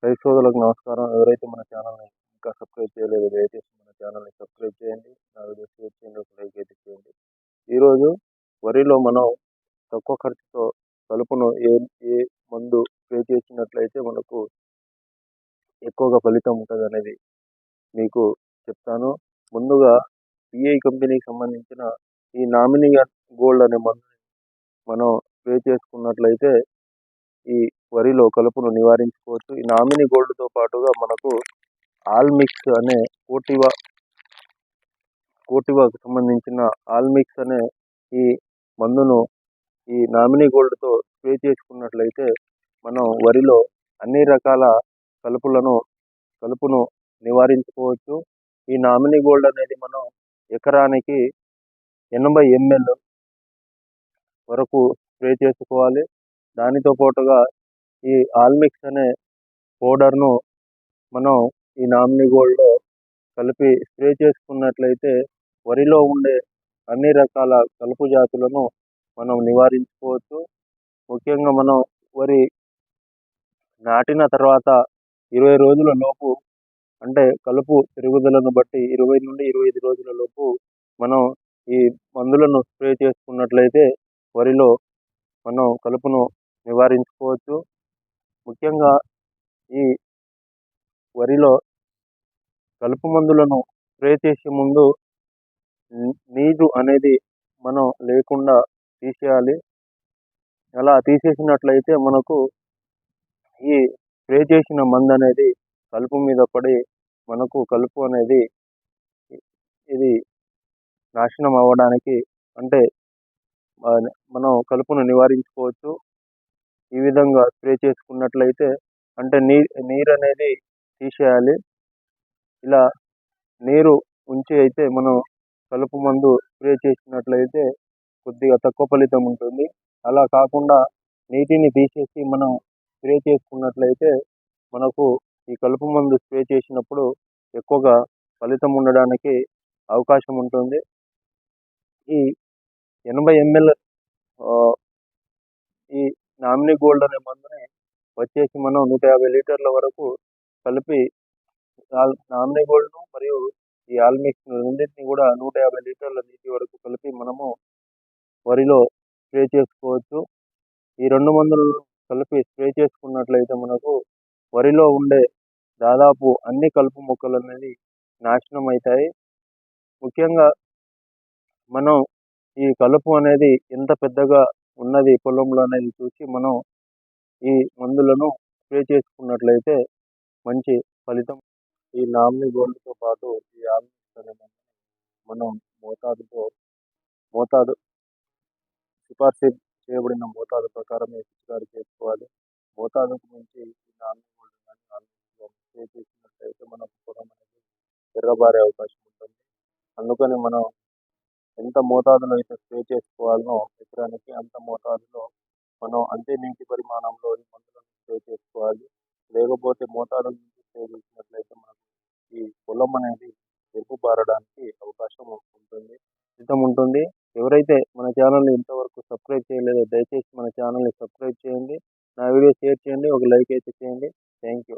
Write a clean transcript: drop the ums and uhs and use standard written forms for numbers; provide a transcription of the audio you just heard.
రైతు సోదరులకు నమస్కారం. ఎవరైతే మన ఛానల్‌ని ఇంకా సబ్స్క్రైబ్ చేయలేదో దయచేసి మన ఛానల్‌ని సబ్స్క్రైబ్ చేయండి. నా వీడియో షేర్ చేయండి. ఒక లైక్ అయితే చేయండి. ఈరోజు వరిలో మనం తక్కువ ఖర్చుతో కలుపును ఏ మందు స్ప్రే చేసినట్లయితే మనకు ఎక్కువగా ఫలితం ఉంటదనేది మీకు చెప్తాను. ముందుగా పిఐ కంపెనీకి సంబంధించిన ఈ నామినీ గోల్డ్ అనే మందుని మనం స్ప్రే చేసుకున్నట్లయితే ఈ వరిలో కలుపును నివారించుకోవచ్చు. ఈ నామినీ గోల్డ్‌తో పాటుగా మనకు ఆల్మిక్స్ అనే కోటివాకు సంబంధించిన ఆల్మిక్స్ అనే ఈ మందును ఈ నామినీ గోల్డ్‌తో స్ప్రే చేసుకున్నట్లయితే మనం వరిలో అన్ని రకాల కలుపును నివారించుకోవచ్చు. ఈ నామినీ గోల్డ్ అనేది మనం ఎకరానికి 80 ml వరకు స్ప్రే చేసుకోవాలి. దానితో పాటుగా ఈ ఆల్మిక్స్ అనే పౌడర్‌ను మనం ఈ నామినీ గోల్డ్‌లో కలిపి స్ప్రే చేసుకున్నట్లయితే వరిలో ఉండే అన్ని రకాల కలుపు జాతులను మనం నివారించుకోవచ్చు. ముఖ్యంగా మనం వరి నాటిన తర్వాత 20 రోజుల లోపు, అంటే కలుపు పెరుగుదలను బట్టి 20 నుండి 25 రోజుల లోపు మనం ఈ మందులను స్ప్రే చేసుకున్నట్లయితే వరిలో మనం కలుపును నివారించుకోవచ్చు. ముఖ్యంగా ఈ వరిలో కలుపు మందులను స్ప్రే చేసే ముందు నీరు అనేది మనం లేకుండా తీసేయాలి. అలా తీసేసినట్లయితే మనకు ఈ స్ప్రే చేసిన మందు అనేది కలుపు మీద పడి మనకు కలుపు అనేది ఇది నాశనం అవ్వడానికి, అంటే మనం కలుపును నివారించుకోవచ్చు. ఈ విధంగా స్ప్రే చేసుకున్నట్లయితే, అంటే నీరు అనేది తీసేయాలి. ఇలా నీరు ఉంచి అయితే మనం కలుపు మందు స్ప్రే చేసినట్లయితే కొద్దిగా తక్కువ ఫలితం ఉంటుంది. అలా కాకుండా నీటిని తీసేసి మనం స్ప్రే చేసుకున్నట్లయితే మనకు ఈ కలుపు మందు స్ప్రే చేసినప్పుడు ఎక్కువగా ఫలితం ఉండడానికి అవకాశం ఉంటుంది. ఈ 80 ml ఈ నామినీ గోల్డ్ అనే మందుని వచ్చేసి మనం 150 లీటర్ల వరకు కలిపి నామినీ గోల్డ్‌ను మరియు ఈ ఆల్మిక్స్ రెండింటిని కూడా 150 లీటర్ల నీటి వరకు కలిపి మనము వరిలో స్ప్రే చేసుకోవచ్చు. ఈ 2 మందులను కలిపి స్ప్రే చేసుకున్నట్లయితే మనకు వరిలో ఉండే దాదాపు అన్ని కలుపు మొక్కలు అనేది నాశనం అవుతాయి. ముఖ్యంగా మనం ఈ కలుపు అనేది ఎంత పెద్దగా ఉన్నది పొలంలో అనేది చూసి మనం ఈ మందులను స్ప్రే చేసుకున్నట్లయితే మంచి ఫలితం. ఈ నామినీ గోల్డ్‌తో పాటు ఈ ఆల్మిక్స్ అనే మందుని మనం మోతాదు సిఫార్సు చేయబడిన మోతాదు ప్రకారమే పిచికారీ చేసుకోవాలి. మోతాదుకు మించి ఈ నామినీ గోల్డ్ కానీ ఆల్మిక్స్ కానీ స్ప్రే చేసినట్లయితే మనకు పొలం అనేది ఎర్రబారే అవకాశం ఉంటుంది. అందుకని మనం ఎంత మోతాదులో అయితే స్ప్రే చేసుకోవాలనో ఎకరానికి అంత మోతాదులో మనం అంతే నీటి పరిమాణంలో ఈ మందులను స్ప్రే చేసుకోవాలి. లేకపోతే మోతాదు మించి స్ప్రే చేసినట్లయితే మనకు ఈ పొలం అనేది ఎరుపుబారడానికి అవకాశం ఉంటుంది. ఎవరైతే మన ఛానల్‌ని ఇంతవరకు సబ్స్క్రైబ్ చేయలేదో దయచేసి మన ఛానల్‌ని సబ్స్క్రైబ్ చేయండి. నా వీడియో షేర్ చేయండి. ఒక లైక్ అయితే చేయండి. Thank you.